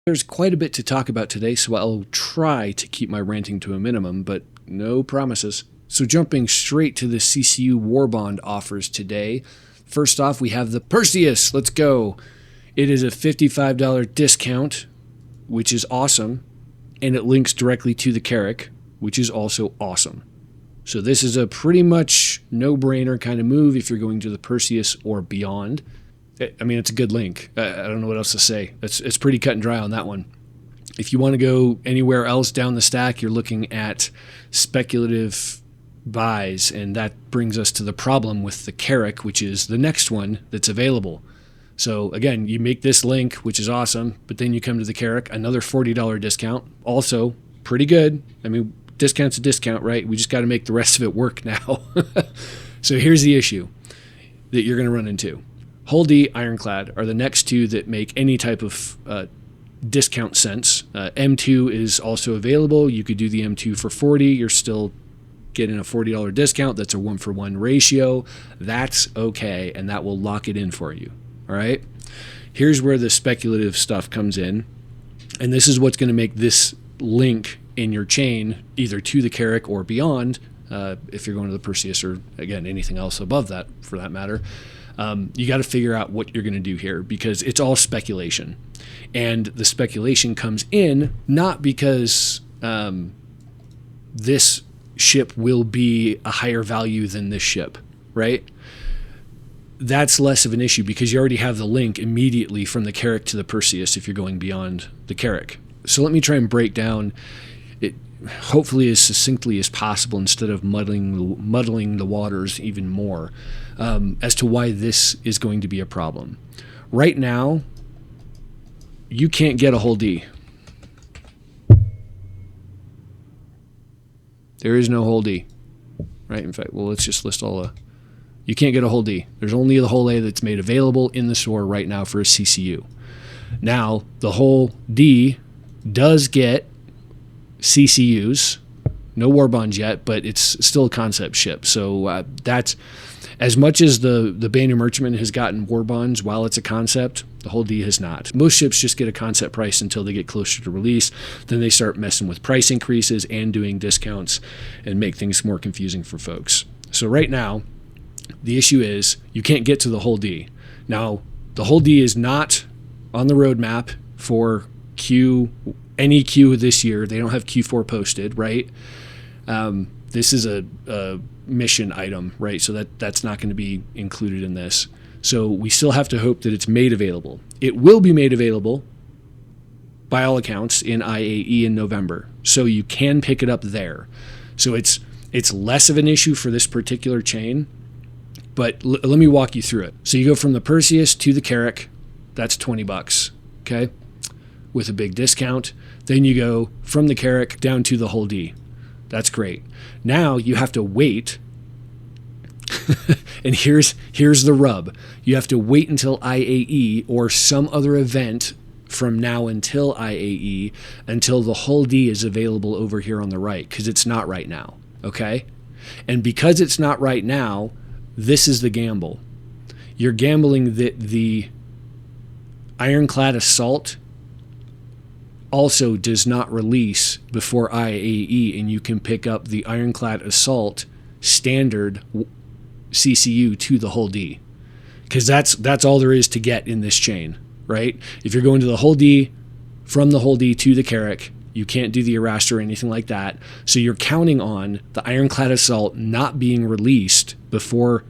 There's quite a bit to talk about today, so I'll try to keep my ranting to a minimum, but no promises. So jumping straight to the CCU Warbond offers today. First off, we have the Perseus. Let's go. It is a $55 discount, which is awesome, and it links directly to the Carrack, which is also awesome. So this is a pretty much no-brainer kind of move if you're going to the Perseus or beyond. I mean, it's a good link. I don't know what else to say. It's pretty cut and dry on that one. If you want to go anywhere else down the stack, you're looking at speculative buys, and that brings us to the problem with the Carrack, which is the next one that's available. So again, you make this link, which is awesome, but then you come to the Carrack, another $40 discount, also pretty good. I mean, discount's a discount, right? We just got to make the rest of it work now. So here's the issue that you're going to run into. Hull D, Ironclad are the next two that make any type of discount sense. M2 is also available. You could do the M2 for $40. You're still getting a $40 discount. That's a 1-for-1 ratio. That's okay, and that will lock it in for you. All right? Here's where the speculative stuff comes in, and this is what's going to make this link in your chain either to the Carrack or beyond, if you're going to the Perseus or, again, anything else above that for that matter. You got to figure out what you're going to do here because it's all speculation. And the speculation comes in not because this ship will be a higher value than this ship, right? That's less of an issue because you already have the link immediately from the Carrack to the Perseus if you're going beyond the Carrack. So let me try and break down it hopefully as succinctly as possible instead of muddling the waters even more as to why this is going to be a problem. Right now, you can't get a Hull D. There is no Hull D, right? In fact, well, let's just list all the... You can't get a Hull D. There's only the Hull A that's made available in the store right now for a CCU. Now, the Hull D does get CCUs, no war bonds yet, but it's still a concept ship. So that's as much as the Banner Merchantman has gotten war bonds while it's a concept, the Hull D has not. Most ships just get a concept price until they get closer to release. Then they start messing with price increases and doing discounts and make things more confusing for folks. So right now, the issue is you can't get to the Hull D. Now, the Hull D is not on the roadmap for any Q this year. They don't have Q4 posted, right? This is a mission item, right? So that's not going to be included in this. So we still have to hope that it's made available. It will be made available, by all accounts, in IAE in November. So you can pick it up there. So it's less of an issue for this particular chain, but let me walk you through it. So you go from the Perseus to the Carrack. That's $20, okay, with a big discount. Then you go from the Carrack down to the Hull D. That's great. Now you have to wait. And here's the rub. You have to wait until IAE or some other event from now until IAE until the Hull D is available over here on the right, because it's not right now, okay? And because it's not right now, this is the gamble. You're gambling that the Ironclad Assault also does not release before IAE, and you can pick up the Ironclad Assault standard CCU to the Hull D, because that's all there is to get in this chain, right? If you're going to the Hull D, from the Hull D to the Carrack, you can't do the Erastor or anything like that. So you're counting on the Ironclad Assault not being released before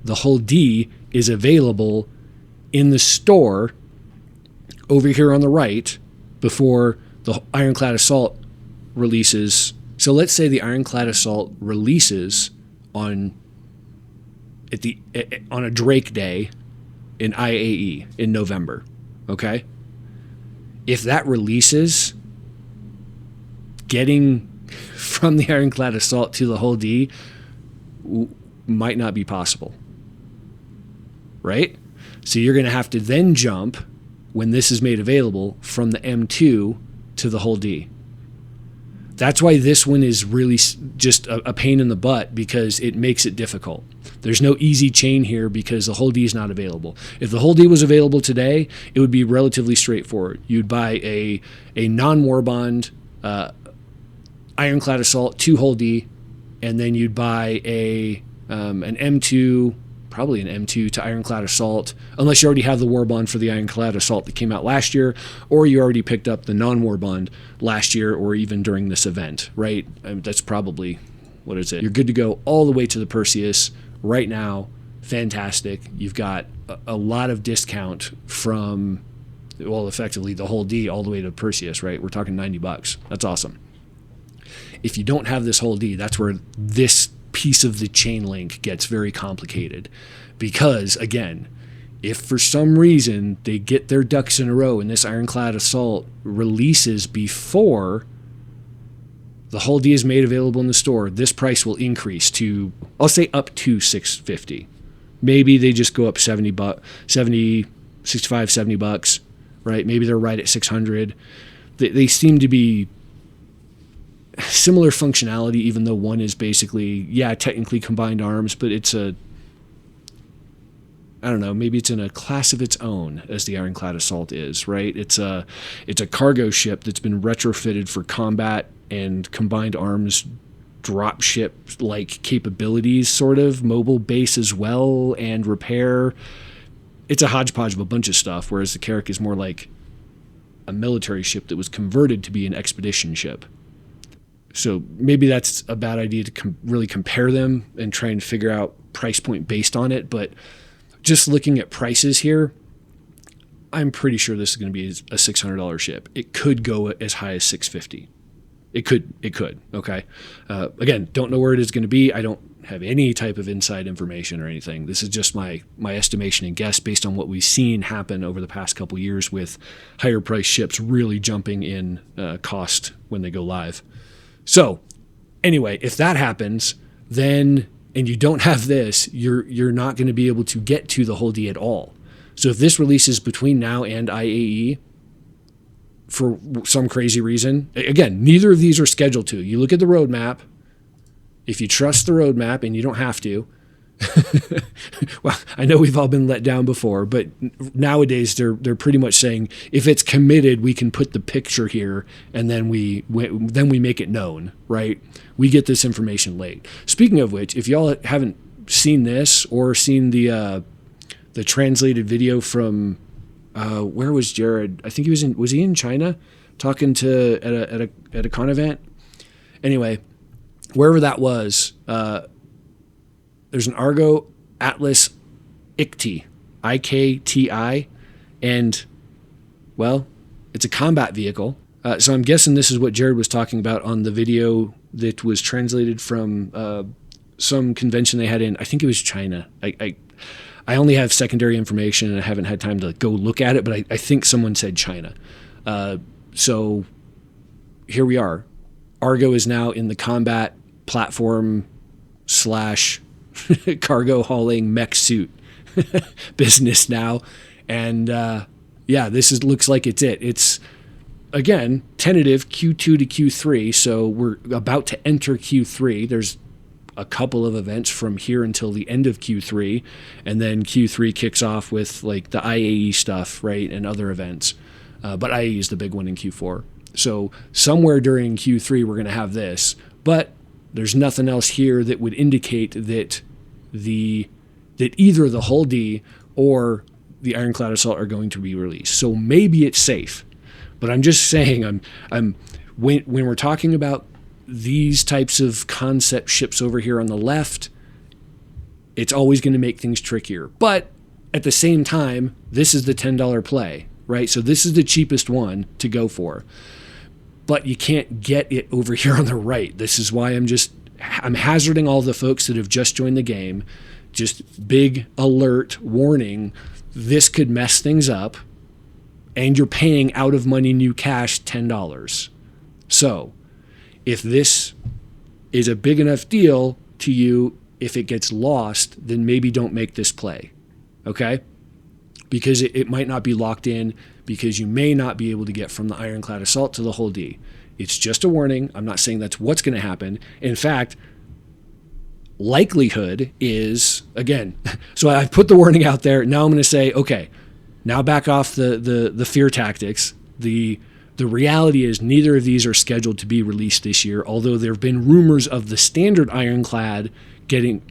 the Hull D is available in the store over here on the right before the Ironclad Assault releases. So let's say the Ironclad Assault releases on a Drake Day in IAE in November, okay? If that releases, getting from the Ironclad Assault to the Hull D might not be possible, right? So you're going to have to then jump, when this is made available, from the M2 to the Hull D. That's why this one is really just a pain in the butt, because it makes it difficult. There's no easy chain here because the whole D is not available. If the whole D was available today, it would be relatively straightforward. You'd buy a non-warbond Ironclad Assault 2 whole D, and then you'd buy an M2, probably an M2 to Ironclad Assault, unless you already have the Warbond for the Ironclad Assault that came out last year, or you already picked up the non-Warbond last year or even during this event, right? That's probably, what is it? You're good to go all the way to the Perseus right now. Fantastic. You've got a lot of discount from, well, effectively the whole D all the way to Perseus, right? We're talking $90. That's awesome. If you don't have this whole D, that's where this piece of the chain link gets very complicated, because again, if for some reason they get their ducks in a row and this Ironclad Assault releases before the whole D is made available in the store, this price will increase to, I'll say, up to $650. Maybe they just go up 65, 70 bucks, right? Maybe they're right at 600. They seem to be similar functionality, even though one is basically, technically combined arms, but it's I don't know, maybe it's in a class of its own, as the Ironclad Assault is, right? It's a cargo ship that's been retrofitted for combat and combined arms dropship like capabilities, sort of mobile base as well, and repair. It's a hodgepodge of a bunch of stuff, whereas the Carrack is more like a military ship that was converted to be an expedition ship. So maybe that's a bad idea to really compare them and try and figure out price point based on it. But just looking at prices here, I'm pretty sure this is going to be a $600 ship. It could go as high as $650. It could. Okay. Again, don't know where it is going to be. I don't have any type of inside information or anything. This is just my estimation and guess based on what we've seen happen over the past couple years with higher price ships really jumping in cost when they go live. So anyway, if that happens, then, and you don't have this, you're not going to be able to get to the whole D at all. So if this releases between now and IAE for some crazy reason, again, neither of these are scheduled to. You look at the roadmap. If you trust the roadmap, and you don't have to, well, I know we've all been let down before, but nowadays they're pretty much saying if it's committed, we can put the picture here, and then we make it known, right? We get this information late. Speaking of which, if y'all haven't seen this or seen the translated video from where was Jared? I think was he in China talking to at a con event? Anyway, wherever that was. There's an Argo Atls IKTI, IKTI, and, well, it's a combat vehicle. So I'm guessing this is what Jared was talking about on the video that was translated from some convention they had in, I think it was China. I only have secondary information, and I haven't had time to go look at it, but I think someone said China. So here we are. Argo is now in the combat platform / cargo hauling mech suit business now, and this looks like it's it. It's, again, tentative Q2 to Q3, so we're about to enter Q3. There's a couple of events from here until the end of Q3, and then Q3 kicks off with like the IAE stuff, right, and other events. But IAE is the big one in Q4. So somewhere during Q3 we're going to have this, but there's nothing else here that would indicate that either the whole D or the Ironclad Assault are going to be released. So maybe it's safe, but I'm just saying, when we're talking about these types of concept ships over here on the left, it's always going to make things trickier. But at the same time, this is the $10 play, right? So this is the cheapest one to go for. But you can't get it over here on the right. This is why I'm hazarding all the folks that have just joined the game. Just big alert warning. This could mess things up, and you're paying out of money new cash $10. So if this is a big enough deal to you, if it gets lost, then maybe don't make this play. Okay? Because it might not be locked in, because you may not be able to get from the Ironclad Assault to the whole D. It's just a warning. I'm not saying that's what's going to happen. In fact, likelihood is, again, so I've put the warning out there. Now I'm going to say, okay, now back off the fear tactics. The reality is neither of these are scheduled to be released this year, although there have been rumors of the standard Ironclad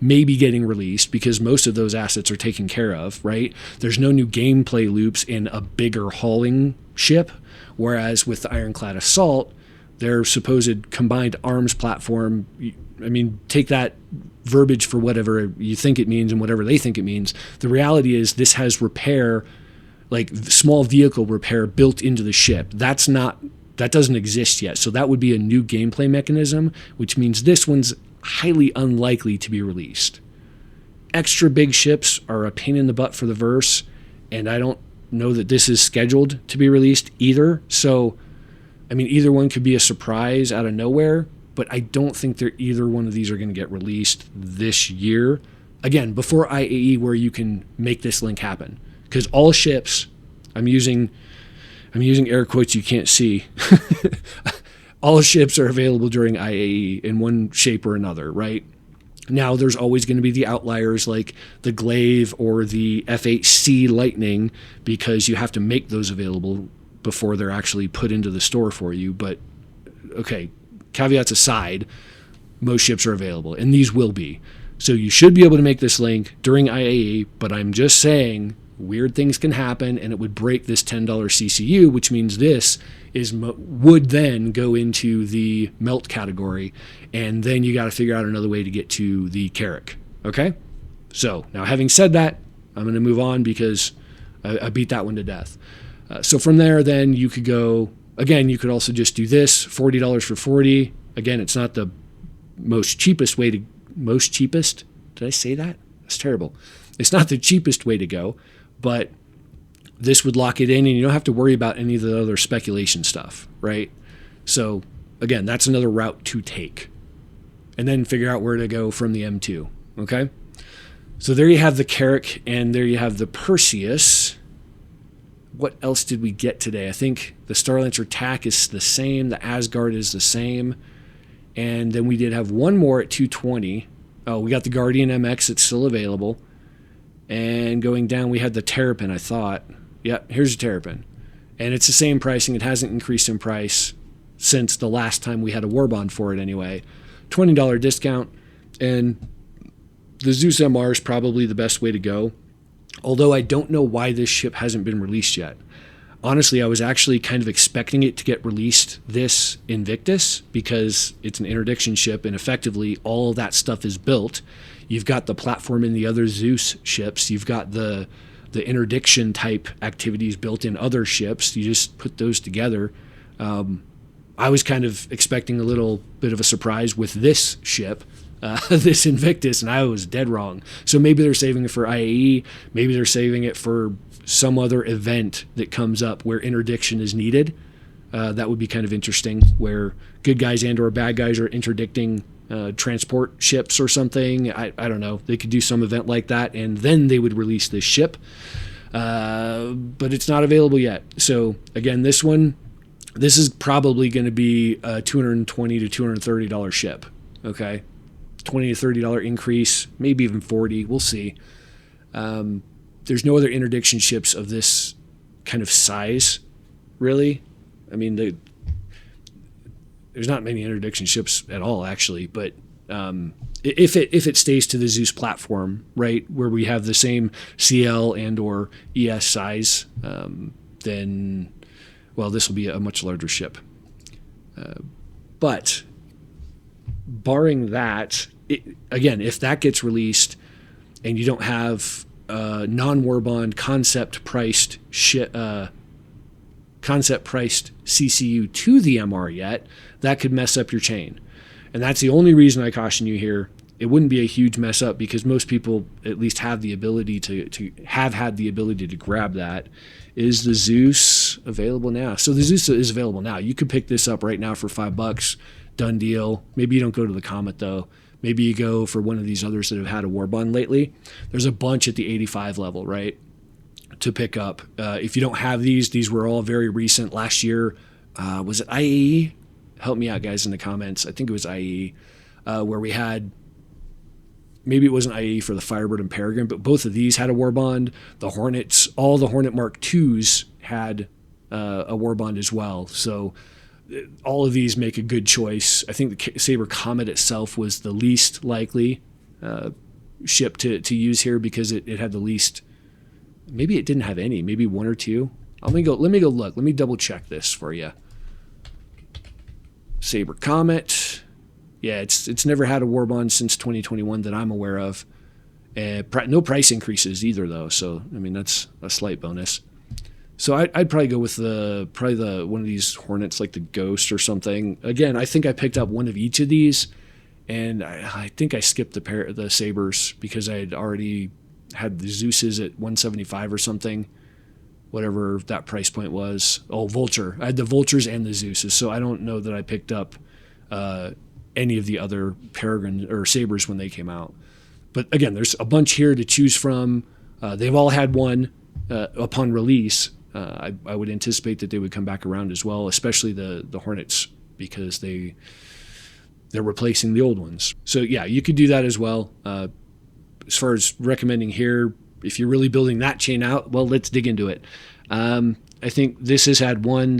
maybe getting released because most of those assets are taken care of, right? There's no new gameplay loops in a bigger hauling ship, whereas with the Ironclad Assault, their supposed combined arms platform, I mean, take that verbiage for whatever you think it means and whatever they think it means. The reality is this has repair, like small vehicle repair built into the ship. That doesn't exist yet. So that would be a new gameplay mechanism, which means this one's highly unlikely to be released. Extra big ships are a pain in the butt for the verse, and I don't know that this is scheduled to be released either. So, I mean, either one could be a surprise out of nowhere, but I don't think either one of these are going to get released this year. Again, before IAE, where you can make this link happen. Because all ships, I'm using air quotes you can't see. All ships are available during IAE in one shape or another, right? Now, there's always going to be the outliers like the Glaive or the F8C Lightning, because you have to make those available before they're actually put into the store for you. But, okay, caveats aside, most ships are available, and these will be. So you should be able to make this link during IAE, but I'm just saying weird things can happen, and it would break this $10 CCU, which means this would then go into the melt category, and then you got to figure out another way to get to the Carrack. Okay? So now, having said that, I'm going to move on because I beat that one to death. So from there, then you could go, again, you could also just do this, $40 for 40. Again, it's not the most cheapest. Did I say that? That's terrible. It's not the cheapest way to go, but this would lock it in, and you don't have to worry about any of the other speculation stuff, right? So, again, that's another route to take. And then figure out where to go from the M2, okay? So there you have the Carrick, and there you have the Perseus. What else did we get today? I think the Starlancer TAC is the same, the Asgard is the same, and then we did have one more at 220. Oh, we got the Guardian MX, it's still available. And going down, we had the Terrapin, I thought. Yep, here's the Terrapin. And it's the same pricing. It hasn't increased in price since the last time we had a war bond for it anyway. $20 discount. And the Zeus MR is probably the best way to go. Although I don't know why this ship hasn't been released yet. Honestly, I was actually kind of expecting it to get released this Invictus because it's an interdiction ship, and effectively all of that stuff is built. You've got the platform in the other Zeus ships. You've got the interdiction type activities built in other ships. You just put those together. I was kind of expecting a little bit of a surprise with this ship, this Invictus, and I was dead wrong. So maybe they're saving it for IAE. Maybe they're saving it for some other event that comes up where interdiction is needed. That would be kind of interesting, where good guys and or bad guys are interdicting transport ships or something. I don't know. They could do some event like that, and then they would release this ship. But it's not available yet. So again, this is probably going to be a $220 to $230 ship. Okay, $20 to $30 increase, maybe even $40. We'll see. There's no other interdiction ships of this kind of size, really. I mean, there's not many interdiction ships at all, actually. But if it stays to the Zeus platform, right, where we have the same CL and or ES size, then, well, this will be a much larger ship. But barring that, again, if that gets released and you don't have non-war bond concept priced CCU to the MR yet, that could mess up your chain. And that's the only reason I caution you here. It wouldn't be a huge mess up because most people at least have the ability to have had the ability to grab that. Is the Zeus available now? So the Zeus is available now. You could pick this up right now for $5. Done deal. Maybe you don't go to the Comet though. Maybe you go for one of these others that have had a war bond lately. There's a bunch at the 85 level, right, to pick up. If you don't have these were all very recent. Last year, was it IAE? help me out, guys, in the comments. I think it was IE, where we had, maybe it wasn't IE for the Firebird and Peregrine, but both of these had a war bond. The Hornets, all the Hornet Mark IIs had a war bond as well. So all of these make a good choice. I think the Saber Comet itself was the least likely ship to use here because it had the least. Maybe it didn't have any. Maybe one or two. Let me go look. Let me double check this for you. Saber Comet. Yeah, it's never had a war bond since 2021 that I'm aware of. No price increases either, though. So I mean, that's a slight bonus. So I'd probably go with one of these Hornets, like the Ghost or something. Again, I think I picked up one of each of these, and I think I skipped the Sabers because I had already had the Zeuses at 175 or something, whatever that price point was. Oh, Vulture. I had the Vultures and the Zeuses, so I don't know that I picked up any of the other Peregrine or Sabers when they came out. But again, there's a bunch here to choose from. They've all had one upon release. I would anticipate that they would come back around as well, especially the Hornets, because they're replacing the old ones. So yeah, you could do that as well. As far as recommending here, if you're really building that chain out, well, let's dig into it. I think this has had one,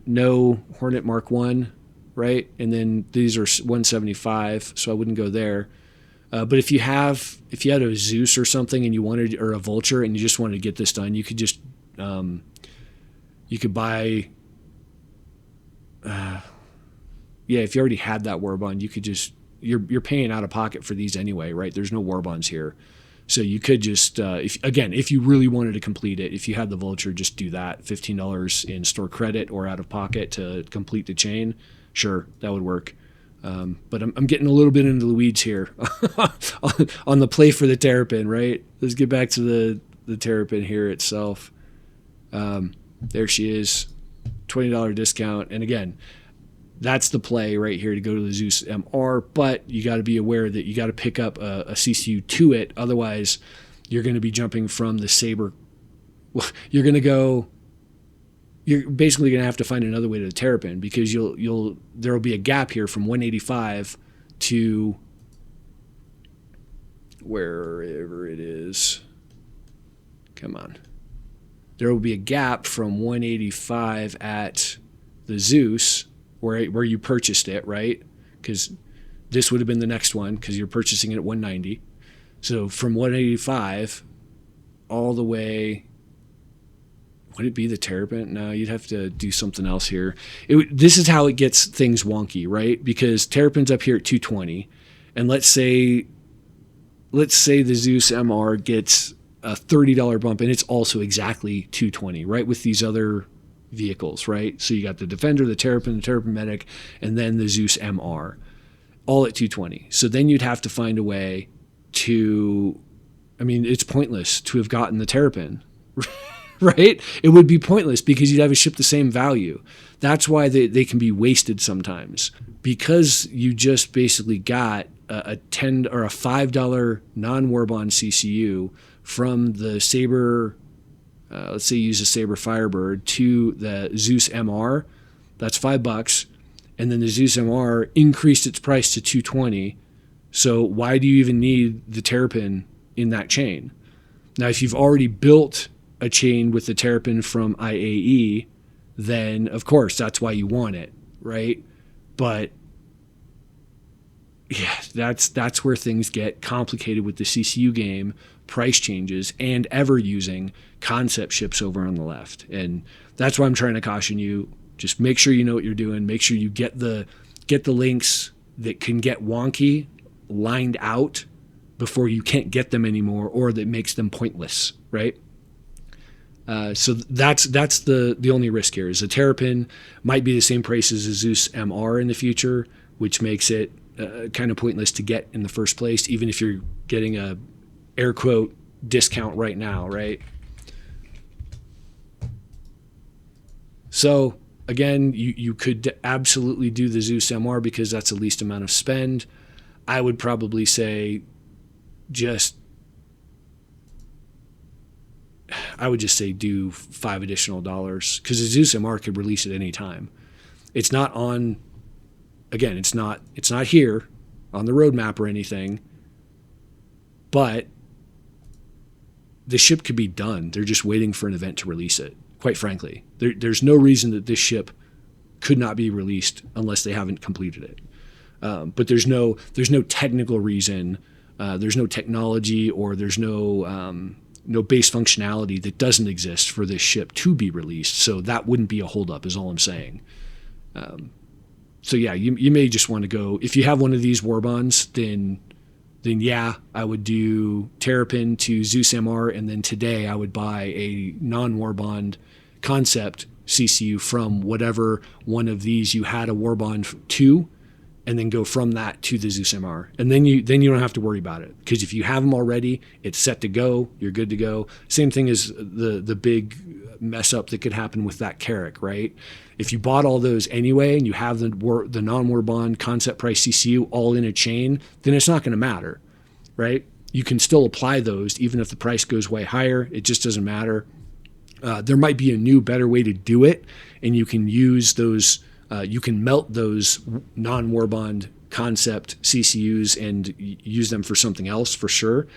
no Hornet Mark 1, right? And then these are 175, so I wouldn't go there. But if you had a Zeus or something and you wanted, or a Vulture and you just wanted to get this done, you could just you could buy. If you already had that war bond, you could just you're paying out of pocket for these anyway, right? There's no war bonds here, so you could just if you really wanted to complete it, if you had the Vulture, just do that. $15 in store credit or out of pocket to complete the chain. Sure, that would work. But I'm getting a little bit into the weeds here on the play for the Terrapin, right? Let's get back to the Terrapin here itself. There she is, $20 discount. And again, that's the play right here to go to the Zeus MR, but you got to be aware that you got to pick up a CCU to it. Otherwise, you're going to be jumping from the Saber. Well, you're basically going to have to find another way to the Terrapin, because there'll be a gap here from 185 to wherever it is. Come on. There will be a gap from 185 at the Zeus where you purchased it, right? Because this would have been the next one, because you're purchasing it at 190. So from 185 all the way. Would it be the Terrapin? No, you'd have to do something else here. This is how it gets things wonky, right? Because Terrapin's up here at 220, and let's say the Zeus MR gets a $30 bump, and it's also exactly 220, right? With these other vehicles, right? So you got the Defender, the Terrapin Medic, and then the Zeus MR, all at 220. So then you'd have to find a way to. I mean, it's pointless to have gotten the Terrapin. Right? It would be pointless because you'd have a ship the same value. That's why they can be wasted sometimes, because you just basically got a $10 or a $5 non-war bond CCU from the Saber. Let's say you use a Saber Firebird to the Zeus MR. That's $5, and then the Zeus MR increased its price to 220. So why do you even need the Terrapin in that chain? Now, if you've already built a chain with the Terrapin from IAE, then of course that's why you want it, right? But yeah, that's where things get complicated with the CCU game, price changes, and ever using concept ships over on the left. And that's why I'm trying to caution you. Just make sure you know what you're doing. Make sure you get the links that can get wonky lined out before you can't get them anymore, or that makes them pointless, right? So that's the only risk here, is the Terrapin might be the same price as a Zeus MR in the future, which makes it kind of pointless to get in the first place, even if you're getting a air quote discount right now, right? So again, you could absolutely do the Zeus MR because that's the least amount of spend. I would probably say I would just say do $5 additional, because the Zeus MR could release at any time. It's not on, again, it's not here on the roadmap or anything, but the ship could be done. They're just waiting for an event to release it. Quite frankly, there's no reason that this ship could not be released unless they haven't completed it. But there's no technical reason. There's no technology, or there's no base functionality that doesn't exist for this ship to be released. So that wouldn't be a holdup, is all I'm saying. So yeah, you may just want to go, if you have one of these war bonds, then yeah, I would do Terrapin to Zeus MR, and then today I would buy a non-war bond concept CCU from whatever one of these you had a war bond to, and then go from that to the Zeus MR. And then you don't have to worry about it, because if you have them already, it's set to go, you're good to go. Same thing as the big mess up that could happen with that Carrack, right? If you bought all those anyway and you have the non-war bond concept price CCU all in a chain, then it's not going to matter, right? You can still apply those even if the price goes way higher. It just doesn't matter. There might be a new, better way to do it, and you can use those. You can melt those non-war bond concept CCUs and use them for something else for sure.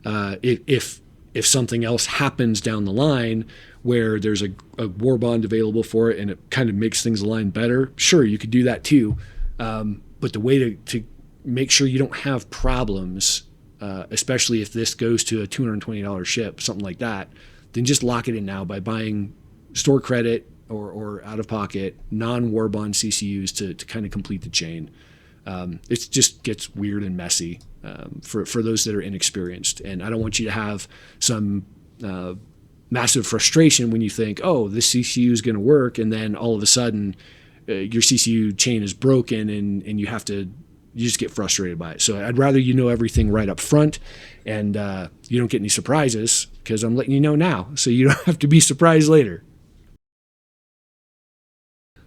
If something else happens down the line where there's a war bond available for it and it kind of makes things align better, sure, you could do that too. But the way to make sure you don't have problems, especially if this goes to a $220 ship, something like that, then just lock it in now by buying store credit or out of pocket non-war bond CCUs to kind of complete the chain. It just gets weird and messy for those that are inexperienced. And I don't want you to have some massive frustration when you think, oh, this CCU is going to work, and then all of a sudden your CCU chain is broken and you just get frustrated by it. So I'd rather you know everything right up front, and you don't get any surprises, because I'm letting you know now, so you don't have to be surprised later.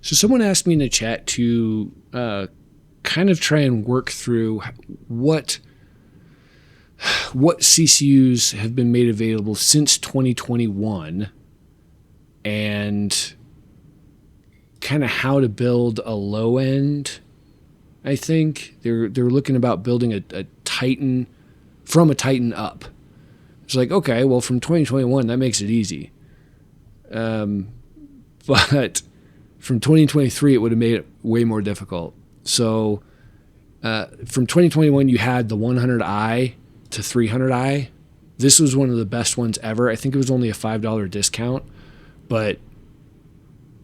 So someone asked me in the chat to kind of try and work through what CCUs have been made available since 2021, and kind of how to build a low end. I think they're looking about building a Titan from a Titan up. It's like, okay, well, from 2021 that makes it easy, but from 2023 it would have made it way more difficult. So from 2021 you had the 100i to 300i. This was one of the best ones ever. I think it was only a $5 discount, but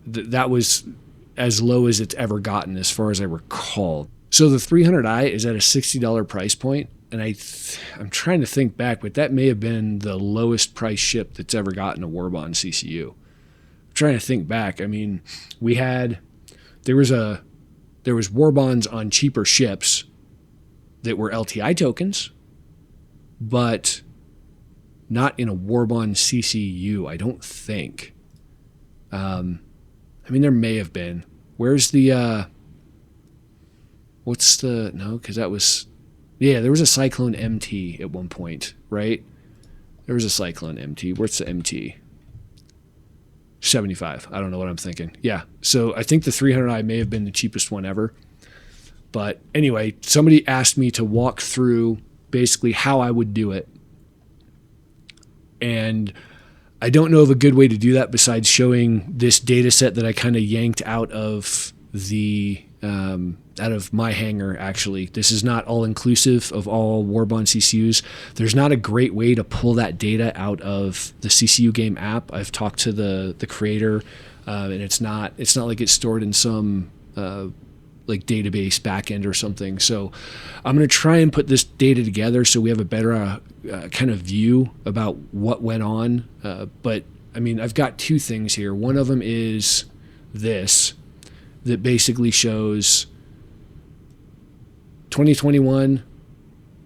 that was as low as it's ever gotten as far as I recall. So the 300i is at a $60 price point, and I'm trying to think back, but that may have been the lowest price ship that's ever gotten a Warbond CCU. I'm trying to think back. I mean, there was Warbonds on cheaper ships that were LTI tokens, but not in a Warbond CCU, I don't think. I mean, there may have been. Where's the, because that was, there was a Cyclone MT at one point, right? There was a Cyclone MT. Where's the MT? 75. I don't know what I'm thinking. Yeah. So I think the 300i may have been the cheapest one ever. But anyway, somebody asked me to walk through basically how I would do it. And I don't know of a good way to do that besides showing this data set that I kind of yanked out of my hangar. Actually, this is not all inclusive of all Warbond CCUs. There's not a great way to pull that data out of the CCU game app. I've talked to the creator, and it's not like it's stored in some like database backend or something. So I'm going to try and put this data together so we have a better kind of view about what went on. But I mean, I've got two things here. One of them is this that basically shows 2021,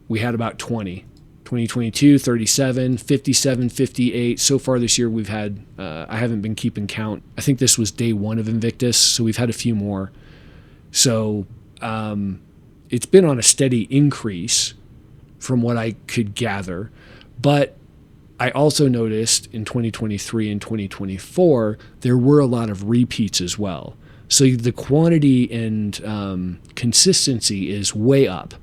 we had about 20. 2022, 37, 57, 58. So far this year, we've had, I haven't been keeping count. I think this was day one of Invictus, so we've had a few more. So it's been on a steady increase from what I could gather. But I also noticed in 2023 and 2024, there were a lot of repeats as well. So the quantity and consistency is way up,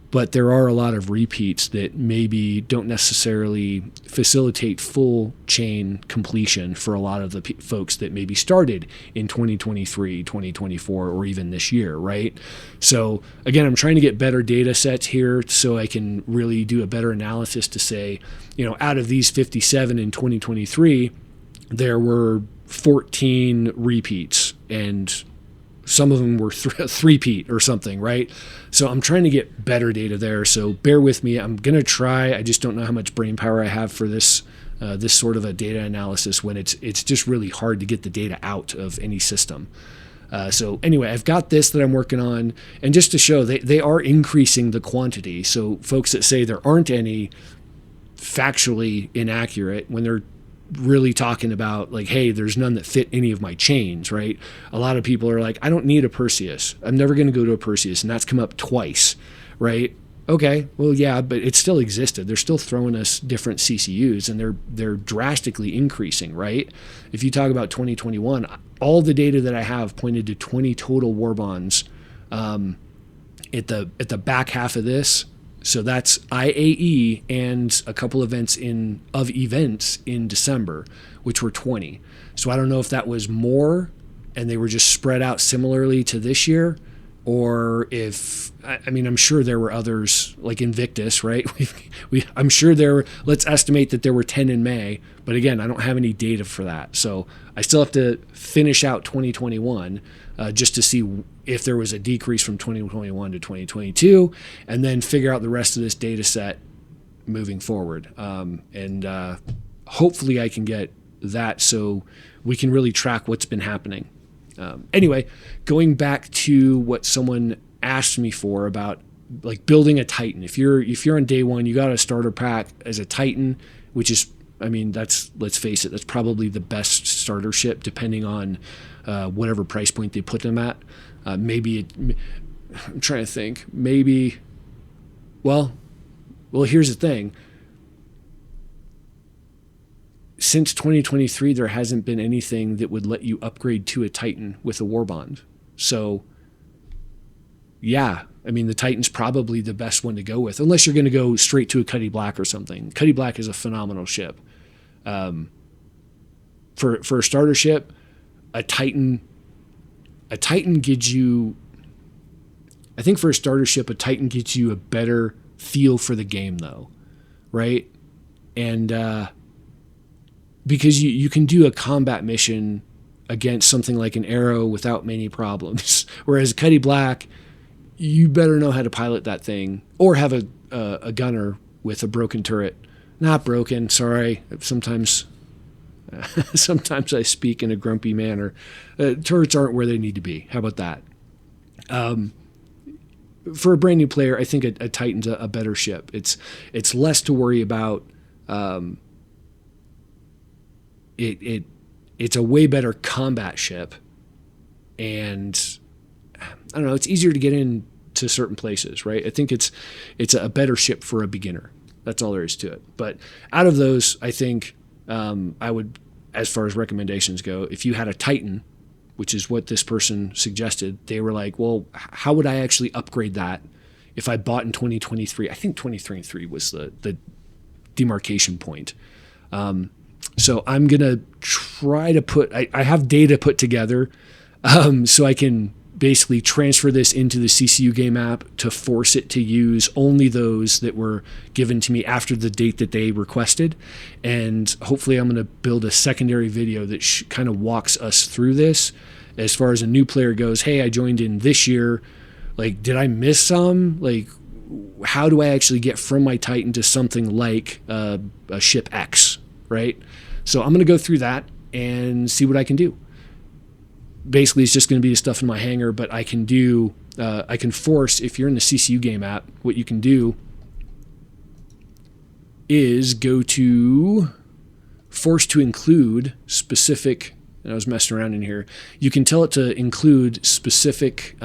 but there are a lot of repeats that maybe don't necessarily facilitate full chain completion for a lot of the folks that maybe started in 2023, 2024, or even this year, right? So again, I'm trying to get better data sets here so I can really do a better analysis to say, out of these 57 in 2023, there were 14 repeats, and some of them were three-peat or something, right? So I'm trying to get better data there. So bear with me. I'm going to try. I just don't know how much brain power I have for this sort of a data analysis when it's just really hard to get the data out of any system. So anyway, I've got this that I'm working on. And just to show, they are increasing the quantity. So folks that say there aren't any, factually inaccurate when they're really talking about like, hey, there's none that fit any of my chains, right? A lot of people are like, I don't need a Perseus. I'm never going to go to a Perseus, and that's come up twice, right? Okay, well, yeah, but it still existed. They're still throwing us different CCUs, and they're drastically increasing, right? If you talk about 2021, all the data that I have pointed to 20 total war bonds at the back half of this. So that's IAE and a couple events in December, which were 20. So I don't know if that was more and they were just spread out similarly to this year, or if, I'm sure there were others like Invictus, right? I'm sure let's estimate that there were 10 in May, but again, I don't have any data for that. So I still have to finish out 2021 just to see if there was a decrease from 2021 to 2022, and then figure out the rest of this data set moving forward. And hopefully I can get that so we can really track what's been happening. Anyway, going back to what someone asked me for about like building a Titan. If you're on day one, you got a starter pack as a Titan, which is, let's face it, that's probably the best starter ship depending on whatever price point they put them at. I'm trying to think. Maybe, well, here's the thing. Since 2023, there hasn't been anything that would let you upgrade to a Titan with a war bond. So, yeah, the Titan's probably the best one to go with, unless you're going to go straight to a Cuddy Black or something. Cuddy Black is a phenomenal ship. For a starter ship, a Titan gives you, I think for a starter ship, a Titan gives you a better feel for the game though, right? And because you can do a combat mission against something like an Arrow without many problems. Whereas Cuddy Black, you better know how to pilot that thing, or have a gunner with a broken turret. Not broken, sorry. Sometimes I speak in a grumpy manner. Turrets aren't where they need to be. How about that? For a brand new player, I think a Titan's a better ship. It's less to worry about. It's a way better combat ship, and I don't know, it's easier to get into certain places, right? I think it's a better ship for a beginner. That's all there is to it. But out of those, I think I would, as far as recommendations go, if you had a Titan, which is what this person suggested, they were like, well, how would I actually upgrade that if I bought in 2023? I think 2023 was the demarcation point. So I'm going to try to I have data put together so I can basically transfer this into the CCU game app to force it to use only those that were given to me after the date that they requested. And hopefully I'm going to build a secondary video that kind of walks us through this as far as a new player goes. Hey, I joined in this year. Like, did I miss some? Like, how do I actually get from my Titan to something like a ship X, right? So I'm going to go through that and see what I can do. Basically, it's just going to be the stuff in my hangar, but I can force, if you're in the CCU game app, what you can do is go to force to include specific, and I was messing around in here, you can tell it to include specific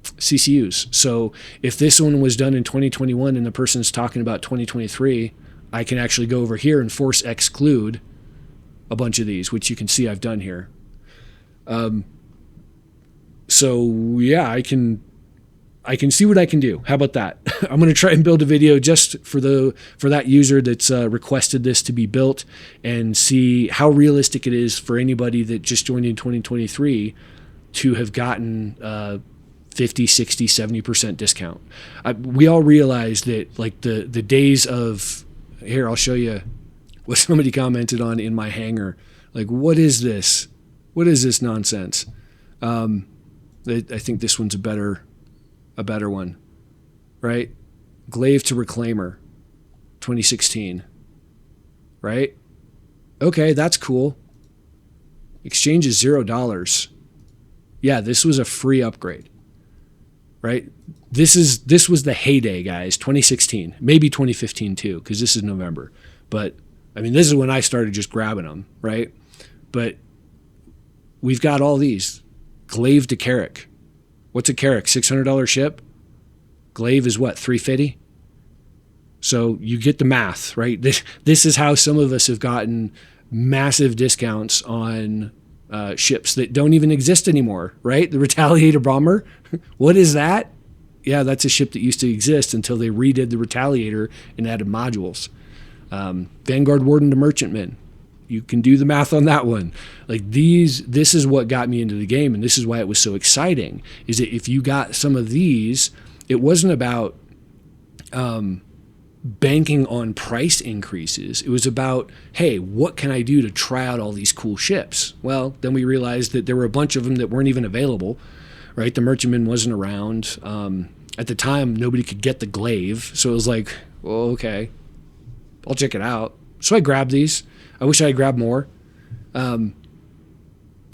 CCUs. So if this one was done in 2021 and the person's talking about 2023, I can actually go over here and force exclude a bunch of these, which you can see I've done here. So yeah, I can see what I can do. How about that? I'm going to try and build a video just for that user that's requested this to be built, and see how realistic it is for anybody that just joined in 2023 to have gotten 50, 60, 70% discount. We all realize that, like, the days of, here, I'll show you what somebody commented on in my hangar. Like, what is this? What is this nonsense? I think this one's a better one, right? Glaive to Reclaimer, 2016, right? Okay, that's cool. Exchange is $0. Yeah, this was a free upgrade, right? This was the heyday, guys, 2016, maybe 2015 too, because this is November. But, I mean, this is when I started just grabbing them, right? But we've got all these. Glaive to Carrack. What's a Carrack? $600 ship? Glaive is what, $350? So you get the math, right? This is how some of us have gotten massive discounts on ships that don't even exist anymore, right? The Retaliator bomber. What is that? Yeah, that's a ship that used to exist until they redid the Retaliator and added modules. Vanguard Warden to Merchantman. You can do the math on that one. Like, this is what got me into the game, and this is why it was so exciting, is that if you got some of these, it wasn't about banking on price increases. It was about, hey, what can I do to try out all these cool ships? Well, then we realized that there were a bunch of them that weren't even available, right? The Merchantman wasn't around. At the time, nobody could get the Glaive, so it was like, well, okay, I'll check it out. So I grabbed these. I wish I had grabbed more. And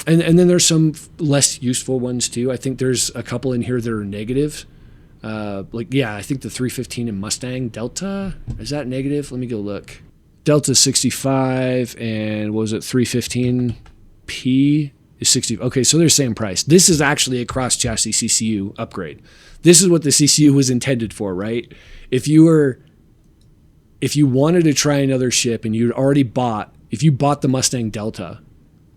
then there's some less useful ones too. I think there's a couple in here that are negative. I think the 315 in Mustang Delta, is that negative? Let me go look. Delta 65 and what was it, 315P is 60. Okay, so they're same price. This is actually a cross chassis CCU upgrade. This is what the CCU was intended for, right? If you wanted to try another ship and if you bought the Mustang Delta,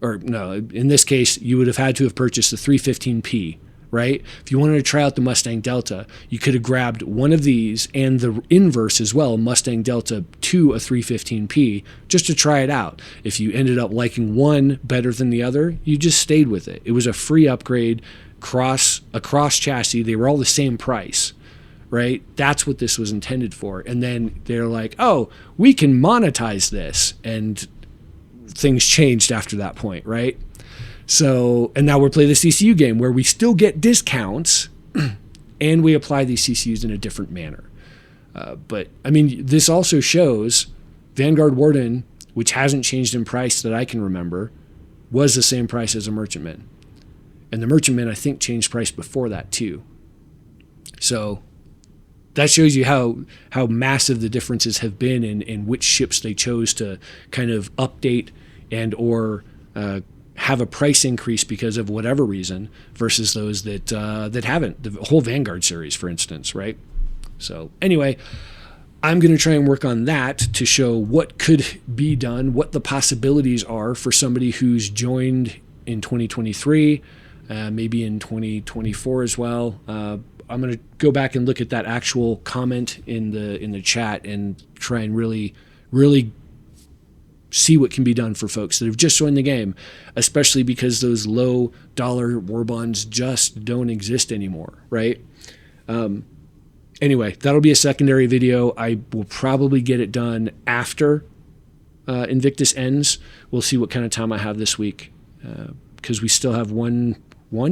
or no, in this case, you would have had to have purchased the 315P, right? If you wanted to try out the Mustang Delta, you could have grabbed one of these and the inverse as well, Mustang Delta to a 315P, just to try it out. If you ended up liking one better than the other, you just stayed with it. It was a free upgrade, a cross chassis. They were all the same price. Right? That's what this was intended for. And then they're like, oh, we can monetize this. And things changed after that point, right? So, and now we're playing the CCU game where we still get discounts and we apply these CCUs in a different manner. But, I mean, this also shows Vanguard Warden, which hasn't changed in price that I can remember, was the same price as a Merchantman. And the Merchantman, I think, changed price before that too. So that shows you how massive the differences have been in which ships they chose to kind of update and or have a price increase because of whatever reason versus those that haven't. The whole Vanguard series, for instance, right? So anyway, I'm going to try and work on that to show what could be done, what the possibilities are for somebody who's joined in 2023, maybe in 2024 as well. I'm going to go back and look at that actual comment in the chat and try and really see what can be done for folks that have just joined the game, especially because those low dollar war bonds just don't exist anymore, right? Anyway, that'll be a secondary video. I will probably get it done after Invictus ends. We'll see what kind of time I have this week because we still have one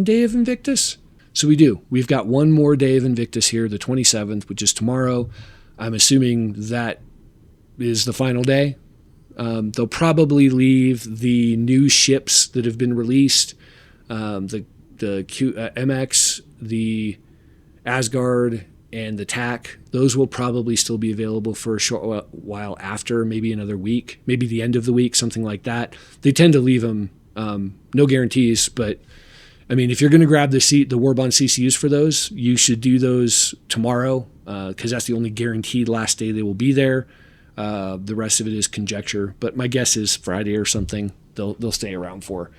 day of Invictus. So we do. We've got one more day of Invictus here, the 27th, which is tomorrow. I'm assuming that is the final day. They'll probably leave the new ships that have been released, the MX, the Asgard, and the TAC. Those will probably still be available for a short while after, maybe another week, maybe the end of the week, something like that. They tend to leave them, no guarantees, but I mean, if you're going to grab the Warbond CCUs for those, you should do those tomorrow because that's the only guaranteed last day they will be there. The rest of it is conjecture, but my guess is Friday or something they'll stay around for.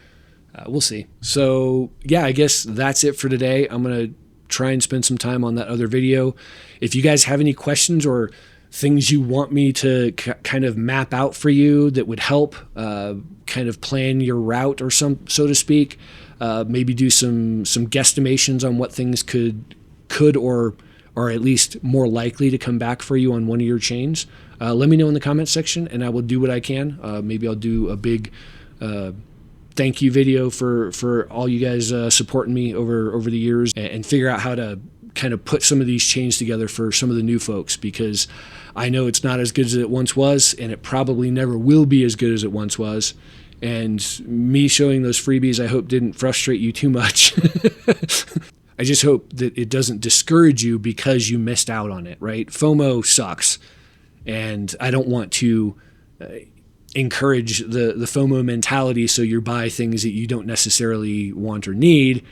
We'll see. So yeah, I guess that's it for today. I'm going to try and spend some time on that other video. If you guys have any questions or things you want me to kind of map out for you that would help kind of plan your route or so to speak, maybe do some guesstimations on what things could or are at least more likely to come back for you on one of your chains, let me know in the comments section and I will do what I can. Maybe I'll do a big thank you video for all you guys supporting me over the years and figure out how to kind of put some of these chains together for some of the new folks, because I know it's not as good as it once was, and it probably never will be as good as it once was. And me showing those freebies, I hope didn't frustrate you too much. I just hope that it doesn't discourage you because you missed out on it, right? FOMO sucks, and I don't want to encourage the FOMO mentality so you buy things that you don't necessarily want or need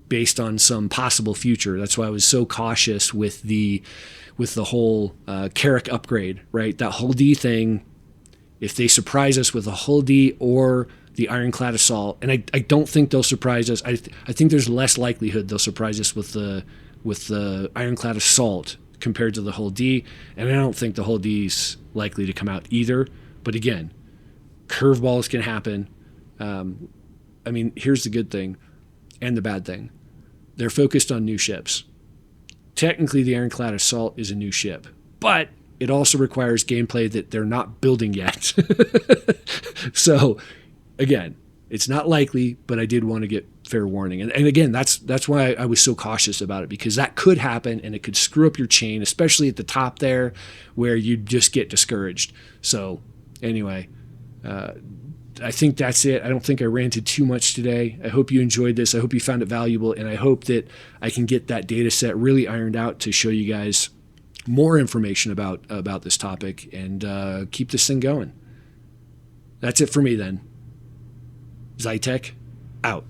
based on some possible future. That's why I was so cautious with the whole Carrack upgrade, right? That hull D thing, if they surprise us with a hull D or the Ironclad Assault, and I don't think they'll surprise us. I think there's less likelihood they'll surprise us with the Ironclad Assault compared to the hull D, and I don't think the hull D is likely to come out either. But again, curveballs can happen. I mean, here's the good thing and the bad thing. They're focused on new ships. Technically, the Ironclad Assault is a new ship, but it also requires gameplay that they're not building yet. So, again, it's not likely, but I did want to get fair warning. And again, that's why I was so cautious about it, because that could happen and it could screw up your chain, especially at the top there where you just get discouraged. So, anyway, I think that's it. I don't think I ranted too much today. I hope you enjoyed this. I hope you found it valuable, and I hope that I can get that data set really ironed out to show you guys more information about this topic and keep this thing going. That's it for me then. Zi-Tek, out.